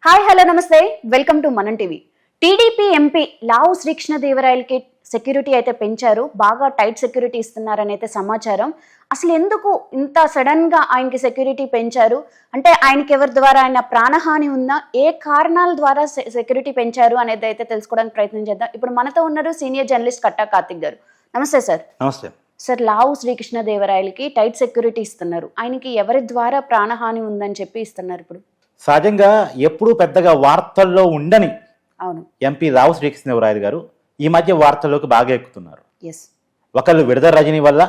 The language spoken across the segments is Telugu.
హాయ్ హలో నమస్తే వెల్కమ్ టు మనం టీవీ. టీడీపీ ఎంపీ లావు శ్రీకృష్ణదేవరాయలకి సెక్యూరిటీ అయితే పెంచారు, బాగా టైట్ సెక్యూరిటీ ఇస్తున్నారని అయితే సమాచారం. అసలు ఎందుకు ఇంత సడన్ గా ఆయనకి సెక్యూరిటీ పెంచారు? అంటే ఆయనకి ఎవరి ద్వారా ఆయన ప్రాణహాని ఉందా, ఏ కారణాల ద్వారా సెక్యూరిటీ పెంచారు అనేది అయితే తెలుసుకోవడానికి ప్రయత్నం చేద్దాం. ఇప్పుడు మనతో ఉన్నారు సీనియర్ జర్నలిస్ట్ కట్టా కార్తిక్ గారు. నమస్తే సార్. నమస్తే సార్, లావు శ్రీకృష్ణదేవరాయలకి టైట్ సెక్యూరిటీ ఇస్తున్నారు, ఆయనకి ఎవరి ద్వారా ప్రాణహాని ఉందని చెప్పి ఇస్తున్నారు ఇప్పుడు? సహజంగా ఎప్పుడూ పెద్దగా వార్తల్లో ఉండని అవును, ఎంపీ రావు శ్రీకృష్ణదేవరాయలు గారు ఈ మధ్య వార్తల్లోకి బాగా ఎక్కుతున్నారు. ఎస్. ఒకళ్ళు విడుదల రజని వల్ల,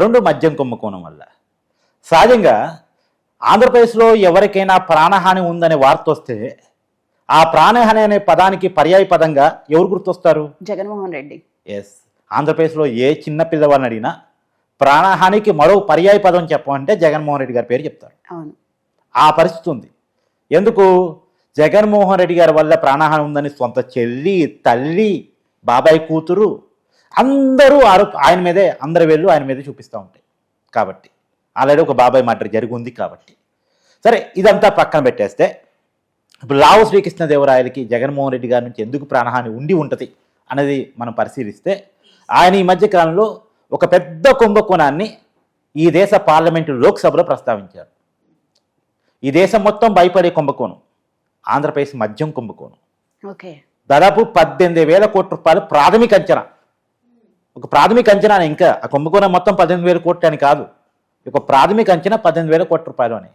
రెండు మద్యం కుంభకోణం వల్ల. సహజంగా ఆంధ్రప్రదేశ్లో ఎవరికైనా ప్రాణహాని ఉందనే వార్త వస్తే ఆ ప్రాణహాని అనే పదానికి పర్యాయ పదంగా ఎవరు గుర్తొస్తారు? జగన్మోహన్ రెడ్డి. ఎస్. ఆంధ్రప్రదేశ్లో ఏ చిన్న పిల్లవాడిని అడిగినా ప్రాణహానికి మరో పర్యాయ పదం చెప్పమంటే జగన్మోహన్ రెడ్డి గారి పేరు చెప్తారు. అవును, ఆ పరిస్థితి ఉంది. ఎందుకు? జగన్మోహన్ రెడ్డి గారి వల్ల ప్రాణహాని ఉందని సొంత చెల్లి, తల్లి, బాబాయ్ కూతురు అందరూ ఆయన మీదే, అందరి వేళ్ళు ఆయన మీదే చూపిస్తూ ఉంటాయి. కాబట్టి ఆల్రెడీ ఒక బాబాయ్ మర్డర్ జరిగి ఉంది కాబట్టి. సరే, ఇదంతా పక్కన పెట్టేస్తే ఇప్పుడు లావు శ్రీకృష్ణదేవరాయలకి జగన్మోహన్ రెడ్డి గారి నుంచి ఎందుకు ప్రాణహాని ఉండి ఉంటుంది అనేది మనం పరిశీలిస్తే, ఆయన ఈ మధ్య కాలంలో ఒక పెద్ద కుంభకోణాన్ని ఈ దేశ పార్లమెంటు లోక్సభలో ప్రస్తావించారు. ఈ దేశం మొత్తం భయపడే కుంభకోణం ఆంధ్రప్రదేశ్ మద్యం కుంభకోణం. ఓకే. దాదాపు 18,000 కోట్ల రూపాయలు ప్రాథమిక అంచనా. ఒక ప్రాథమిక అంచనా, ఇంకా ఆ కుంభకోణం మొత్తం 18,000 కోట్లు అని కాదు, ఒక ప్రాథమిక అంచనా 18,000 కోట్ల రూపాయలు అని.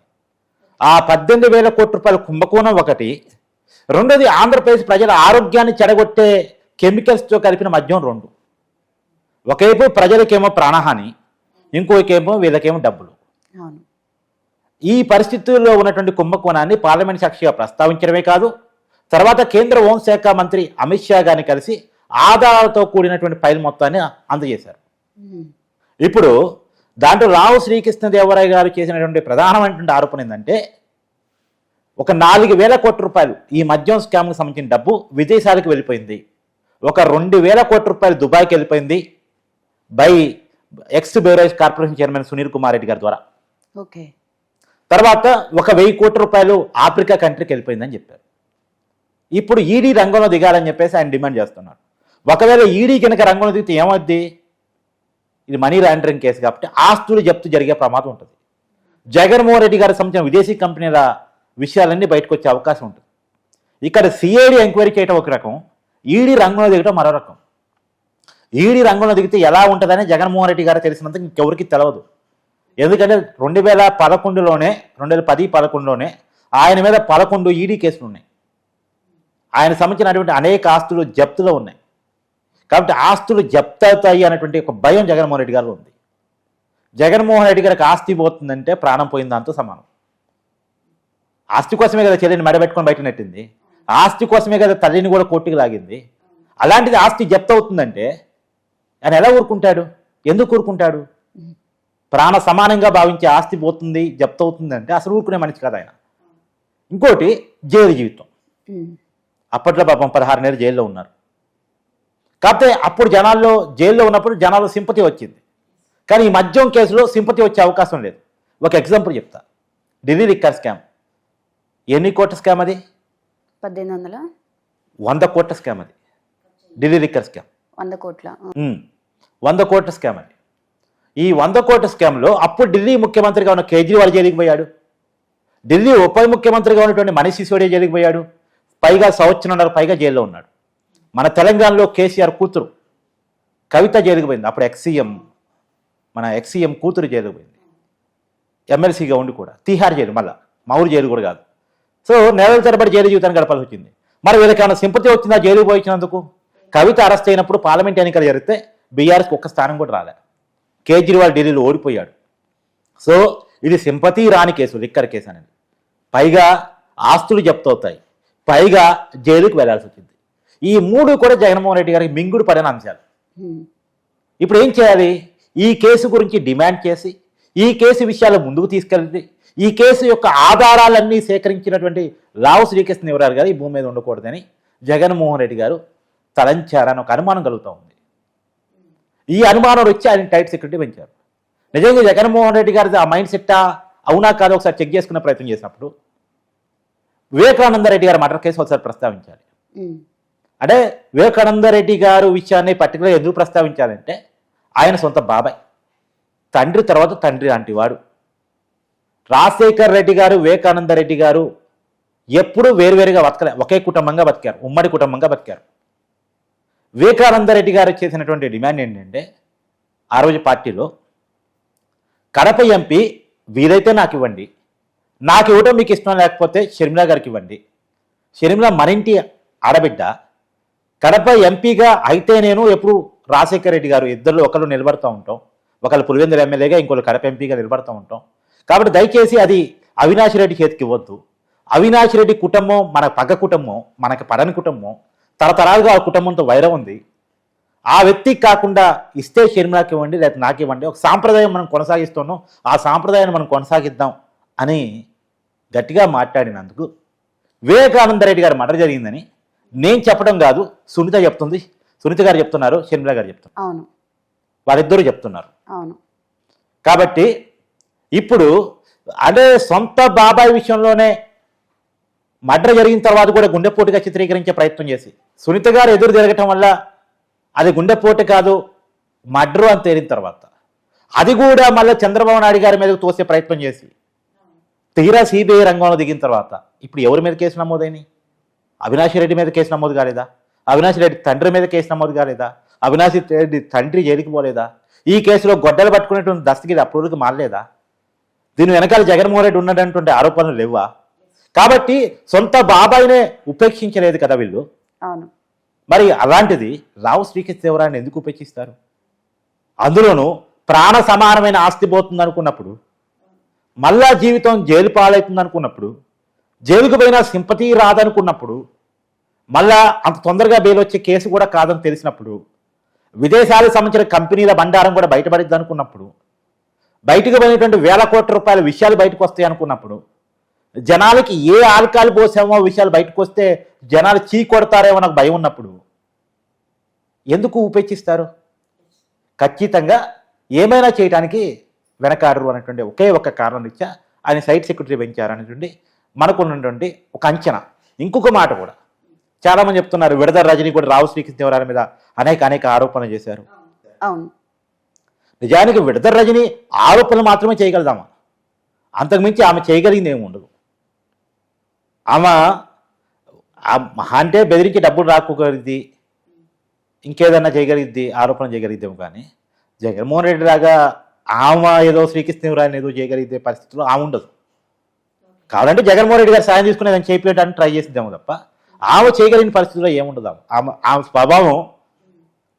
ఆ 18,000 కోట్ల రూపాయల కుంభకోణం ఒకటి. రెండోది, ఆంధ్రప్రదేశ్ ప్రజల ఆరోగ్యాన్ని చెడగొట్టే కెమికల్స్తో కలిపిన మద్యం రెండు. ఒకవైపు ప్రజలకేమో ప్రాణహాని, ఇంకోకేమో వీళ్ళకేమో డబ్బులు. అవును. ఈ పరిస్థితుల్లో ఉన్నటువంటి కుంభకోణాన్ని పార్లమెంట్ సాక్షిగా ప్రస్తావించడమే కాదు, తర్వాత కేంద్ర హోంశాఖ మంత్రి అమిత్ షా గారిని కలిసి ఆధారాలతో కూడినటువంటి ఫైల్ మొత్తాన్ని అందజేశారు. ఇప్పుడు దాంట్లో లావు శ్రీకృష్ణదేవరాయ గారు చేసినటువంటి ప్రధానమైనటువంటి ఆరోపణ ఏంటంటే, ఒక 4,000 కోట్ల రూపాయలు ఈ మద్యం స్కామ్కి సంబంధించిన డబ్బు విదేశాలకు వెళ్ళిపోయింది. ఒక 2,000 కోట్ల రూపాయలు దుబాయ్కి వెళ్ళిపోయింది by X beverage corporation chairman Sunil Kumar Reddy గారి ద్వారా. ఓకే. తర్వాత 1,000 కోట్ల రూపాయలు ఆఫ్రికా కంట్రీకి వెళ్ళిపోయిందని చెప్పారు. ఇప్పుడు ఈడీ రంగంలో దిగాలని చెప్పేసి ఆయన డిమాండ్ చేస్తున్నారు. ఒకవేళ ఈడీ కనుక రంగంలో దిగితే ఏమవుద్ది? ఇది మనీ లాండరింగ్ కేసు కాబట్టి ఆస్తులు జప్తు జరిగే ప్రమాదం ఉంటుంది. జగన్మోహన్ రెడ్డి గారికి సంబంధించిన విదేశీ కంపెనీల విషయాలన్నీ బయటకు వచ్చే అవకాశం ఉంటుంది. ఇక్కడ సిఐడి ఎంక్వైరీ చేయడం ఒక రకం, ఈడీ రంగంలో దిగడం మరో రకం. ఈడీ రంగంలో దిగితే ఎలా ఉంటుందని జగన్మోహన్ రెడ్డి గారు తెలిసినంత ఇంకెవరికి తెలియదు. ఎందుకంటే 2010-11లోనే ఆయన మీద 11 ఈడీ కేసులు ఉన్నాయి. ఆయన సంబంధించినటువంటి అనేక ఆస్తులు జప్తులో ఉన్నాయి. కాబట్టి ఆస్తులు జప్తు అవుతాయి అనేటువంటి ఒక భయం జగన్మోహన్ రెడ్డి గారిలో ఉంది. జగన్మోహన్ రెడ్డి గారికి ఆస్తి పోతుందంటే ప్రాణం పోయిన దాంతో సమానం. ఆస్తి కోసమే కదా చెల్లిని మెడబెట్టుకొని బయట నెట్టింది, ఆస్తి కోసమే కదా తల్లిని కూడా కోర్టుకి లాగింది. అలాంటిది ఆస్తి జప్తు అవుతుందంటే ఆయన ఎలా ఊరుకుంటాడు? ఎందుకు ఊరుకుంటాడు? ప్రాణ సమానంగా భావించే ఆస్తి పోతుంది, జప్తు అవుతుంది అంటే అసలు ఊరుకునే మనిషి కదా ఆయన. ఇంకోటి, జైలు జీవితం. అప్పట్లో పాపం 16 నెలలు జైల్లో ఉన్నారు. కాకపోతే అప్పుడు జైల్లో ఉన్నప్పుడు జనాల్లో సింపతి వచ్చింది. కానీ ఈ మద్యం కేసులో సింపతి వచ్చే అవకాశం లేదు. ఒక ఎగ్జాంపుల్ చెప్తా. Delhi liquor scam. ఎన్ని కోట్ల స్కామ్ అది? 1800. 100 కోట్ల స్కామ్ అది. ఢిల్లీ లిక్కర్ స్కామ్ 100 కోట్ల. 100 కోట్ల స్కామ్ అది. ఈ 100 కోట్ల స్కామ్లో అప్పుడు ఢిల్లీ ముఖ్యమంత్రిగా ఉన్న కేజ్రీవాల్ జైలుకి పోయాడు. ఢిల్లీ ఉప ముఖ్యమంత్రిగా ఉన్నటువంటి మనీష్ సిసోడియా జైలుకి పోయాడు. పైగా 1.5 సంవత్సరం పైగా జైల్లో ఉన్నాడు. మన తెలంగాణలో కేసీఆర్ కూతురు కవిత జైలుకి పోయింది. అప్పుడు మన ఎక్సీఎం కూతురు జైలుకి పోయింది, ఎమ్మెల్సీగా ఉండి కూడా. తీహార్ జైలు, మళ్ళీ మౌరు జైలు కూడా కాదు. సో నెలల తరబడి జైలు జీవితాన్ని గడపాల్సి వచ్చింది. మరి వీళ్ళకేమైనా సింపతి వచ్చిందా జైలుకి పోయించినందుకు? కవిత అరెస్ట్ అయినప్పుడు పార్లమెంట్ ఎన్నికలు జరిగితే బీఆర్ఎస్కి ఒక్క స్థానం కూడా రాలే. కేజ్రీవాల్ ఢిల్లీలో ఓడిపోయాడు. సో ఇది సింపతి రాని కేసు, లిక్కర్ కేసు అనేది. పైగా ఆస్తులు జప్తవుతాయి, పైగా జైలుకి వెళ్లాల్సి వచ్చింది. ఈ మూడు కూడా జగన్మోహన్ రెడ్డి గారికి మింగుడు పడిన అంశాలు. ఇప్పుడు ఏం చేయాలి? ఈ కేసు గురించి డిమాండ్ చేసి, ఈ కేసు విషయాలు ముందుకు తీసుకెళ్ళి, ఈ కేసు యొక్క ఆధారాలన్నీ సేకరించినటువంటి లావు శ్రీకృష్ణదేవరాయలు గారు ఈ భూమి మీద ఉండకూడదని జగన్మోహన్ రెడ్డి గారు తలంచారని ఒక అనుమానం కలుగుతూ ఉంది. ఈ అనుమానం వచ్చి ఆయన టైట్ సెక్యూరిటీ పెంచారు. నిజంగా జగన్మోహన్ రెడ్డి గారి ఆ మైండ్ సెట్టా అవునా కాదో ఒకసారి చెక్ చేసుకునే ప్రయత్నం చేసినప్పుడు వివేకానంద రెడ్డి గారి మర్డర్ కేసు ఒకసారి ప్రస్తావించాలి. ఉమ్, అంటే వివేకానంద రెడ్డి గారు విషయాన్ని పర్టికులర్ ఎందుకు ప్రస్తావించాలంటే ఆయన సొంత బాబాయ్, తండ్రి తర్వాత తండ్రి లాంటి వాడు. రాజశేఖర్ రెడ్డి గారు, వివేకానంద రెడ్డి గారు ఎప్పుడూ వేరువేరుగా బతకలే, ఒకే కుటుంబంగా బతికారు, ఉమ్మడి కుటుంబంగా బతికారు. వివేకానంద రెడ్డి గారు చేసినటువంటి డిమాండ్ ఏంటంటే ఆ రోజు పార్టీలో కడప ఎంపీ వీలైతే నాకు ఇవ్వండి, నాకు ఇవ్వటం మీకు ఇష్టం లేకపోతే షర్మిల గారికి ఇవ్వండి, షర్మిల మరింటి ఆడబిడ్డ, కడప ఎంపీగా అయితే నేను ఎప్పుడు రాజశేఖర రెడ్డి గారు ఇద్దరు ఒకళ్ళు నిలబడుతూ ఉంటాం, ఒకళ్ళు పులివెందుల ఎమ్మెల్యేగా ఇంకోళ్ళు కడప ఎంపీగా నిలబడుతూ ఉంటాం. కాబట్టి దయచేసి అది అవినాష్ రెడ్డి చేతికి ఇవ్వద్దు. అవినాష్ రెడ్డి కుటుంబం మన పగ కుటుంబం, మనకి పడని కుటుంబం, తరతరాలుగా ఆ కుటుంబంతో వైరం ఉంది. ఆ వ్యక్తికి కాకుండా ఇస్తే షర్మిలాకి ఇవ్వండి, లేకపోతే నాకు ఇవ్వండి, ఒక సాంప్రదాయం మనం కొనసాగిస్తున్నాం, ఆ సాంప్రదాయాన్ని మనం కొనసాగిద్దాం అని గట్టిగా మాట్లాడినందుకు వివేకానంద రెడ్డి గారి మర్డర్ జరిగిందని నేను చెప్పడం కాదు, సునీత చెప్తుంది, సునీత గారు చెప్తున్నారు, షర్మిల గారు చెప్తున్నారు, అవును వారిద్దరూ చెప్తున్నారు. అవును కాబట్టి ఇప్పుడు అదే సొంత బాబాయ్ విషయంలోనే మర్డర్ జరిగిన తర్వాత కూడా గుండెపోటుగా చిత్రీకరించే ప్రయత్నం చేసి సునీత గారు ఎదురు తిరగటం వల్ల అది గుండెపోటు కాదు మర్డర్ అని తేలిన తర్వాత అది కూడా మళ్ళీ చంద్రబాబు నాయుడు గారి మీదకు తోసే ప్రయత్నం చేసి తీరా సిబిఐ రంగంలో దిగిన తర్వాత ఇప్పుడు ఎవరి మీద కేసు నమోదైనాయి? అవినాష్ రెడ్డి మీద కేసు నమోదు కాలేదా? అవినాష్ రెడ్డి తండ్రి మీద కేసు నమోదు కాలేదా? అవినాష్ రెడ్డి తండ్రి జైలుకి పోలేదా? ఈ కేసులో గొడ్డలు పట్టుకునేటువంటి దస్తగిరి అప్పుడు మారలేదా? దీని వెనకాల జగన్మోహన్ రెడ్డి ఉన్నటువంటి ఆరోపణలు లేవా? కాబట్టి సొంత బాబాయినే ఉపేక్షించలేదు కదా వీళ్ళు. అవును మరి అలాంటిది రావు శ్రీకృష్ణదేవరాయని ఎందుకు ఉపేక్షిస్తారు? అందులోనూ ప్రాణ సమానమైన ఆస్తి పోతుంది అనుకున్నప్పుడు, మళ్ళా జీవితం జైలు పాలవుతుంది అనుకున్నప్పుడు, జైలుకు పోయినా సింపతి రాదనుకున్నప్పుడు, మళ్ళా అంత తొందరగా బెయిల్ వచ్చే కేసు కూడా కాదని తెలిసినప్పుడు, విదేశాలకు సంబంధించిన కంపెనీల బండారం కూడా బయటపడిద్ది అనుకున్నప్పుడు, బయటకు పోయినటువంటి వేల కోట్ల రూపాయల విషయాలు బయటకు వస్తాయి అనుకున్నప్పుడు, జనాలకి ఏ ఆల్కాలు పోసామో విషయాలు బయటకు వస్తే జనాలు చీ కొడతారేమో నాకు భయం ఉన్నప్పుడు ఎందుకు ఉపేక్షిస్తారు? ఖచ్చితంగా ఏమైనా చేయడానికి వెనకాడరు అనేటువంటి ఒకే ఒక కారణం ఇచ్చా ఆయన సైట్ సెక్యూరిటీ పెంచారు అనేటువంటి మనకు ఉన్నటువంటి ఒక అంచనా. ఇంకొక మాట కూడా చాలామంది చెప్తున్నారు, విడదల రజనీ కూడా రావు శ్రీకృష్ణదేవరాయల మీద అనేక ఆరోపణలు చేశారు. అవును నిజానికి విడదల రజనీ ఆరోపణలు మాత్రమే చేయగలదామా? అంతకుమించి ఆమె చేయగలిగింది ఏమి ఉండదు. ఆమె మహా అంటే బెదిరించి డబ్బులు రాకగలిగింది, ఇంకేదన్నా చేయగలిగిద్ది, ఆరోపణ చేయగలిగిద్దాము. కానీ జగన్మోహన్ రెడ్డి లాగా ఆమె ఏదో శ్రీకృష్ణదేవరాయని ఏదో చేయగలిగే పరిస్థితుల్లో ఆమె ఉండదు. కావాలంటే జగన్మోహన్ రెడ్డి గారు సాయం తీసుకుని దాన్ని చేయించడానికి ట్రై చేసిద్దాము తప్ప ఆమె చేయగలిగిన పరిస్థితుల్లో ఏముండదు. ఆమె స్వభావం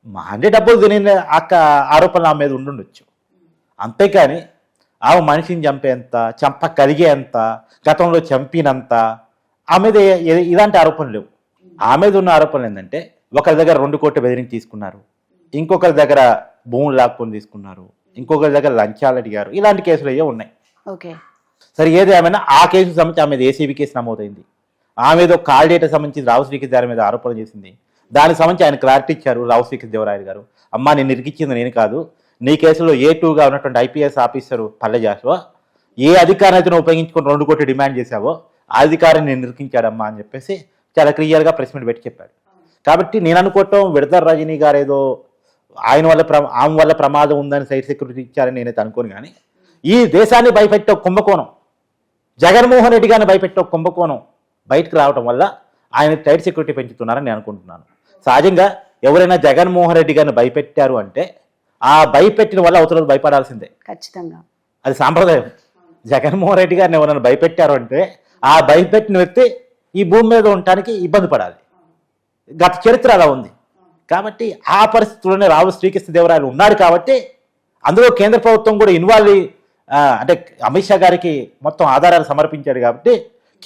మహా అంటే డబ్బులు తినే ఆరోపణలు ఆమె మీద ఉండుండొచ్చు, అంతేకాని ఆమె మనిషిని చంపేంత, చంప కలిగేంత, గతంలో చంపినంత ఆమె మీద ఇలాంటి ఆరోపణలు లేవు. ఆమె మీద ఉన్న ఆరోపణలు ఏంటంటే ఒకరి దగ్గర 2 కోట్లు బెదిరించి తీసుకున్నారు, ఇంకొకరి దగ్గర భూములు లాక్కొని తీసుకున్నారు, ఇంకొకరి దగ్గర లంచాలు అడిగారు, ఇలాంటి కేసులు అయ్యే ఉన్నాయి. ఓకే సరే ఏది ఏమైనా ఆ కేసు సంబంధించి ఆమె మీద ఏసీబీ కేసు నమోదైంది. ఆమె ఏదో కాల్ డేటా సంబంధించి రావు శ్రీకృష్ణదేవరాయ మీద ఆరోపణ చేసింది. దానికి సంబంధించి ఆయన క్లారిటీ ఇచ్చారు రావు శ్రీకృష్ణదేవరాయ గారు. అమ్మా నేను ఇరికిచ్చింది నేను కాదు, నీ కేసులో A2గా ఉన్నటువంటి ఐపీఎస్ ఆఫీసరు పల్లె జాషువా ఏ అధికారాన్ని ఉపయోగించుకొని 2 కోట్లు డిమాండ్ చేశావో ఆ అధికారిని నేను నిరికించాడమ్మా అని చెప్పేసి చాలా క్లియర్గా ప్రెస్ మీట్ పెట్టి చెప్పాడు. కాబట్టి నేను అనుకోవటం విడదల రజనీ గారు ఏదో ఆమె వల్ల ప్రమాదం ఉందని సైట్ సెక్యూరిటీ ఇచ్చారని నేనైతే అనుకోను. కానీ ఈ దేశాన్ని భయపెట్టే కుంభకోణం, జగన్మోహన్ రెడ్డి గారిని భయపెట్టే కుంభకోణం బయటకు రావడం వల్ల ఆయన సైట్ సెక్యూరిటీ పెంచుతున్నారని నేను అనుకుంటున్నాను. సహజంగా ఎవరైనా జగన్మోహన్ రెడ్డి గారిని భయపెట్టారు అంటే ఆ భయపెట్టిన వల్ల అవతల భయపడాల్సిందే, ఖచ్చితంగా అది సాంప్రదాయం. జగన్మోహన్ రెడ్డి గారిని ఎవరైనా భయపెట్టారు అంటే ఆ భయపెట్టిన వ్యక్తి ఈ భూమి మీద ఉండటానికి ఇబ్బంది పడాలి. గత చరిత్ర అలా ఉంది. కాబట్టి ఆ పరిస్థితుల్లోనే రావు శ్రీకృష్ణదేవరాయలు ఉన్నాడు. కాబట్టి అందులో కేంద్ర ప్రభుత్వం కూడా ఇన్వాల్వ్ అంటే అమిత్ షా గారికి మొత్తం ఆధారాలు సమర్పించాడు. కాబట్టి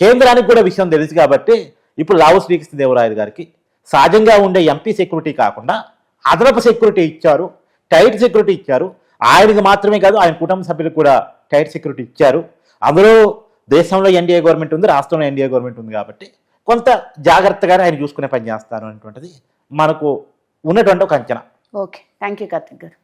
కేంద్రానికి కూడా విషయం తెలుసు. కాబట్టి ఇప్పుడు రావు శ్రీకృష్ణదేవరాయలు గారికి సహజంగా ఉండే ఎంపీ సెక్యూరిటీ కాకుండా అదనపు సెక్యూరిటీ ఇచ్చారు, టైట్ సెక్యూరిటీ ఇచ్చారు. ఆయనకు మాత్రమే కాదు ఆయన కుటుంబ సభ్యులకు కూడా టైట్ సెక్యూరిటీ ఇచ్చారు. అందులో దేశంలో ఎన్డీఏ గవర్నమెంట్ ఉంది, రాష్ట్రంలో ఎన్డీఏ గవర్నమెంట్ ఉంది. కాబట్టి కొంత జాగ్రత్తగానే ఆయన చూసుకునే పని చేస్తారు అనేటువంటిది మనకు ఉన్నటువంటి ఒక అంచనా. ఓకే థ్యాంక్ యూ కార్తిక్ గారు.